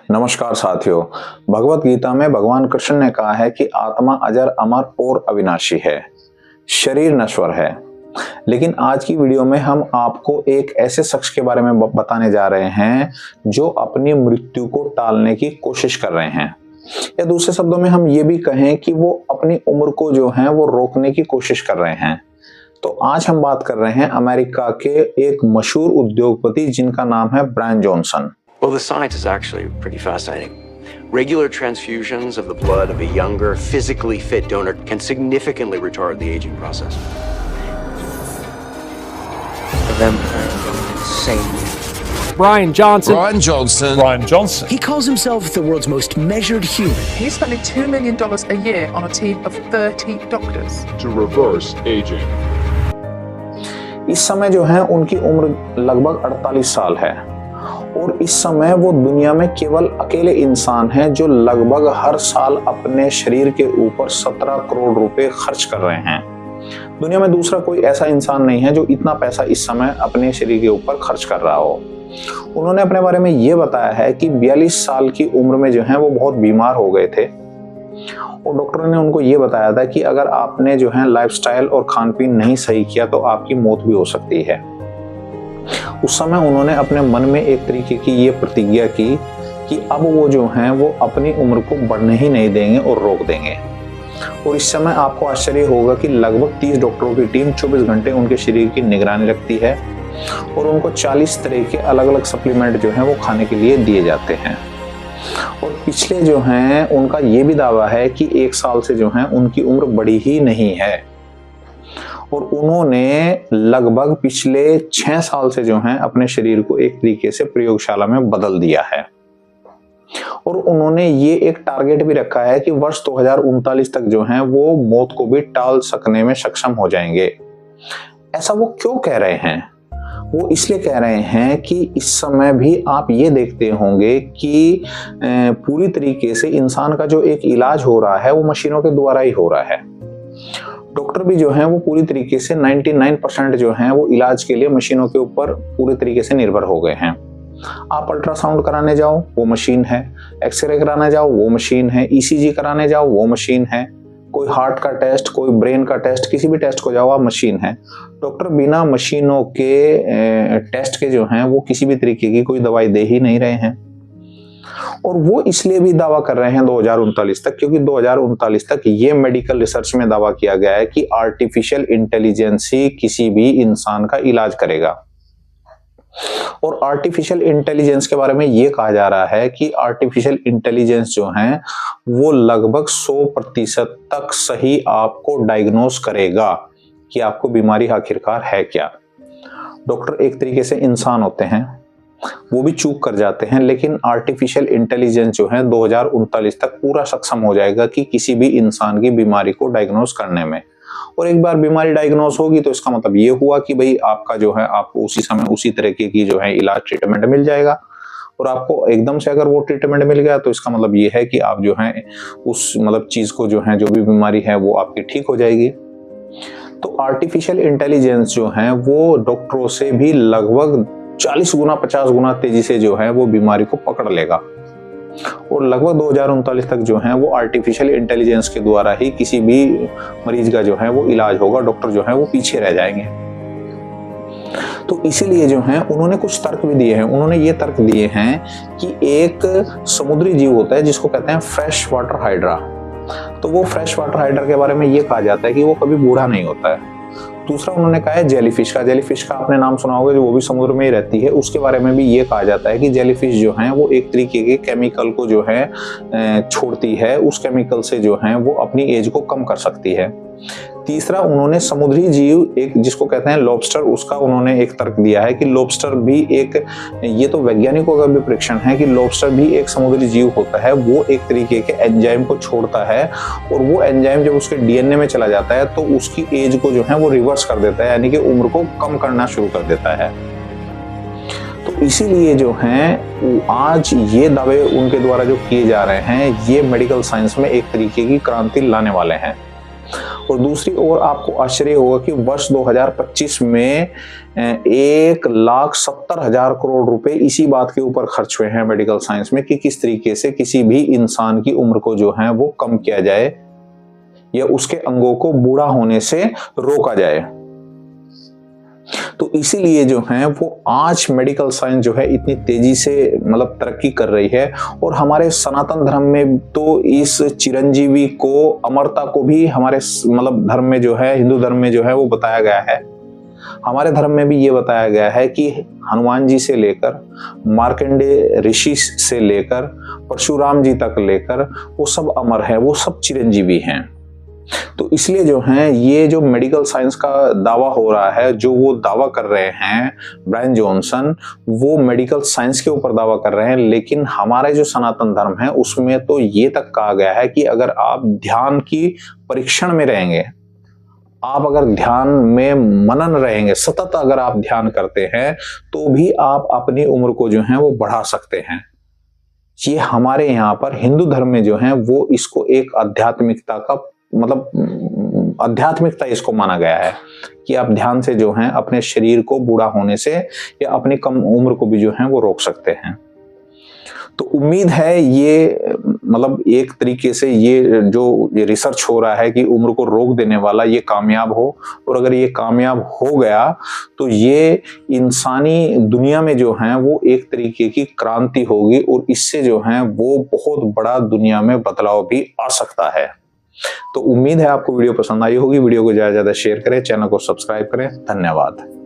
नमस्कार साथियों। भगवत गीता में भगवान कृष्ण ने कहा है कि आत्मा अजर, अमर और अविनाशी है, शरीर नश्वर है। लेकिन आज की वीडियो में हम आपको एक ऐसे शख्स के बारे में बताने जा रहे हैं जो अपनी मृत्यु को टालने की कोशिश कर रहे हैं, या दूसरे शब्दों में हम ये भी कहें कि वो अपनी उम्र को जो है वो रोकने की कोशिश कर रहे हैं। तो आज हम बात कर रहे हैं अमेरिका के एक मशहूर उद्योगपति जिनका नाम है Brian Johnson. Well, the science is actually pretty fascinating. Regular transfusions of the blood of a younger, physically fit donor can significantly retard the aging process. Them insane. Brian Johnson. Brian Johnson. Brian Johnson. He calls himself the world's most measured human. He's spending $2 million a year on a team of 30 doctors. To reverse aging. इस समय जो है उनकी उम्र लगभग 48 साल है और इस समय वो दुनिया में केवल अकेले इंसान हैं जो लगभग हर साल अपने शरीर के ऊपर 17 करोड़ रुपए खर्च कर रहे हैं। दुनिया में दूसरा कोई ऐसा इंसान नहीं है जो इतना पैसा इस समय अपने शरीर के ऊपर खर्च कर रहा हो। उन्होंने अपने बारे में ये बताया है कि 42 साल की उम्र में जो है वो बहुत बीमार हो गए थे और डॉक्टर ने उनको ये बताया था कि अगर आपने जो है लाइफस्टाइल और खान पीन नहीं सही किया तो आपकी मौत भी हो सकती है। उस समय उन्होंने अपने मन में एक तरीके की ये प्रतिज्ञा की कि अब वो जो हैं वो अपनी उम्र को बढ़ने ही नहीं देंगे और रोक देंगे। और इस समय आपको आश्चर्य होगा कि लगभग 30 डॉक्टरों की टीम 24 घंटे उनके शरीर की निगरानी रखती है और उनको 40 तरह के अलग अलग सप्लीमेंट जो हैं वो खाने के लिए दिए जाते हैं। और पिछले जो हैं उनका ये भी दावा है कि 1 साल से जो है उनकी उम्र बढ़ी ही नहीं है और उन्होंने लगभग पिछले 6 साल से जो है अपने शरीर को एक तरीके से प्रयोगशाला में बदल दिया है। और उन्होंने ये एक टारगेट भी रखा है कि वर्ष 2039 तक जो है वो मौत को भी टाल सकने में सक्षम हो जाएंगे। ऐसा वो क्यों कह रहे हैं? वो इसलिए कह रहे हैं कि इस समय भी आप ये देखते होंगे कि पूरी तरीके से इंसान का जो एक इलाज हो रहा है वो मशीनों के द्वारा ही हो रहा है। डॉक्टर भी जो हैं वो पूरी तरीके से 99% जो हैं वो इलाज के लिए मशीनों के ऊपर पूरे तरीके से निर्भर हो गए हैं। आप अल्ट्रासाउंड कराने जाओ वो मशीन है, एक्सरे कराने जाओ वो मशीन है, ईसीजी कराने जाओ वो मशीन है, कोई हार्ट का टेस्ट, कोई ब्रेन का टेस्ट, किसी भी टेस्ट को जाओ आप मशीन है। डॉक्टर बिना मशीनों के टेस्ट के जो हैं वो किसी भी तरीके की कोई दवाई दे ही नहीं रहे हैं। और वो इसलिए भी दावा कर रहे हैं 2039 तक क्योंकि 2039 तक ये मेडिकल रिसर्च में दावा किया गया है कि आर्टिफिशियल इंटेलिजेंस ही किसी भी इंसान का इलाज करेगा। और आर्टिफिशियल इंटेलिजेंस के बारे में ये कहा जा रहा है कि आर्टिफिशियल इंटेलिजेंस जो है वो लगभग 100% तक सही आपको डायग्नोस करेगा कि आपको बीमारी आखिरकार है क्या। डॉक्टर एक तरीके से इंसान होते हैं, वो भी चूक कर जाते हैं, लेकिन आर्टिफिशियल इंटेलिजेंस जो है 2039 तक पूरा सक्षम हो जाएगा कि किसी भी इंसान की बीमारी को डायग्नोस करने में। और एक बार बीमारी डायग्नोस होगी तो इसका मतलब ये हुआ कि भाई आपका जो है आपको उसी समय उसी तरीके की जो है इलाज ट्रीटमेंट मिल जाएगा। और आपको एकदम से अगर वो ट्रीटमेंट मिल गया तो इसका मतलब ये है कि आप जो है उस मतलब चीज को जो है जो भी बीमारी है वो आपकी ठीक हो जाएगी। तो आर्टिफिशियल इंटेलिजेंस जो है वो डॉक्टरों से भी लगभग 40 गुना 50 गुना तेजी से जो है वो बीमारी को पकड़ लेगा और लगभग 2039 तक जो है वो आर्टिफिशियल इंटेलिजेंस के द्वारा ही किसी भी मरीज का जो है वो इलाज होगा। डॉक्टर जो है वो पीछे रह जाएंगे। तो इसीलिए जो है उन्होंने कुछ तर्क भी दिए हैं। उन्होंने ये तर्क दिए हैं कि एक समुद्री जीव होता है जिसको कहते हैं फ्रेश वाटर हाइड्रा। तो वो फ्रेश वाटर हाइड्रा के बारे में ये कहा जाता है कि वो कभी बूढ़ा नहीं होता है। दूसरा उन्होंने कहा है जेलीफिश का आपने नाम सुना होगा, जो वो भी समुद्र में ही रहती है। उसके बारे में भी ये कहा जाता है कि जेलीफिश जो है वो एक तरीके के केमिकल को जो है छोड़ती है, उस केमिकल से जो है वो अपनी एज को कम कर सकती है। तीसरा उन्होंने समुद्री जीव एक जिसको कहते हैं लॉबस्टर, उसका उन्होंने एक तर्क दिया है कि लॉबस्टर भी एक, ये तो वैज्ञानिकों का भी परीक्षण है कि लॉबस्टर भी एक समुद्री जीव होता है। वो एक तरीके के एंजाइम को छोड़ता है और वो एंजाइम जब उसके डीएनए में चला जाता है तो उसकी एज को जो है वो रिवर्स कर देता है, यानी कि उम्र को कम करना शुरू कर देता है। तो इसीलिए जो है आज ये दावे उनके द्वारा जो किए जा रहे हैं ये मेडिकल साइंस में एक तरीके की क्रांति लाने वाले हैं। और दूसरी ओर आपको आश्चर्य होगा कि वर्ष 2025 में 1,70,000 करोड़ रुपए इसी बात के ऊपर खर्च हुए हैं मेडिकल साइंस में कि किस तरीके से किसी भी इंसान की उम्र को जो है वो कम किया जाए या उसके अंगों को बूढ़ा होने से रोका जाए। तो इसीलिए जो है वो आज मेडिकल साइंस जो है इतनी तेजी से मतलब तरक्की कर रही है। और हमारे सनातन धर्म में तो इस चिरंजीवी को, अमरता को भी हमारे मतलब धर्म में जो है, हिंदू धर्म में जो है वो बताया गया है। हमारे धर्म में भी ये बताया गया है कि हनुमान जी से लेकर मार्कंडेय ऋषि से लेकर परशुराम जी तक लेकर वो सब अमर है, वो सब चिरंजीवी हैं। तो इसलिए जो है ये जो मेडिकल साइंस का दावा हो रहा है, जो वो दावा कर रहे हैं ब्रायन जॉनसन, वो मेडिकल साइंस के ऊपर दावा कर रहे हैं। लेकिन हमारे जो सनातन धर्म है उसमें तो ये तक कहा गया है कि अगर आप ध्यान की परीक्षण में रहेंगे, आप अगर ध्यान में मनन रहेंगे, सतत अगर आप ध्यान करते हैं, तो भी आप अपनी उम्र को जो है वो बढ़ा सकते हैं। ये हमारे यहाँ पर हिंदू धर्म में जो है वो इसको एक आध्यात्मिकता का मतलब आध्यात्मिकता इसको माना गया है कि आप ध्यान से जो है अपने शरीर को बूढ़ा होने से या अपनी कम उम्र को भी जो है वो रोक सकते हैं। तो उम्मीद है ये मतलब एक तरीके से ये जो ये रिसर्च हो रहा है कि उम्र को रोक देने वाला, ये कामयाब हो। और अगर ये कामयाब हो गया तो ये इंसानी दुनिया में जो है वो एक तरीके की क्रांति होगी और इससे जो है वो बहुत बड़ा दुनिया में बदलाव भी आ सकता है। तो उम्मीद है आपको वीडियो पसंद आई होगी। वीडियो को ज्यादा से ज्यादा शेयर करें, चैनल को सब्सक्राइब करें। धन्यवाद।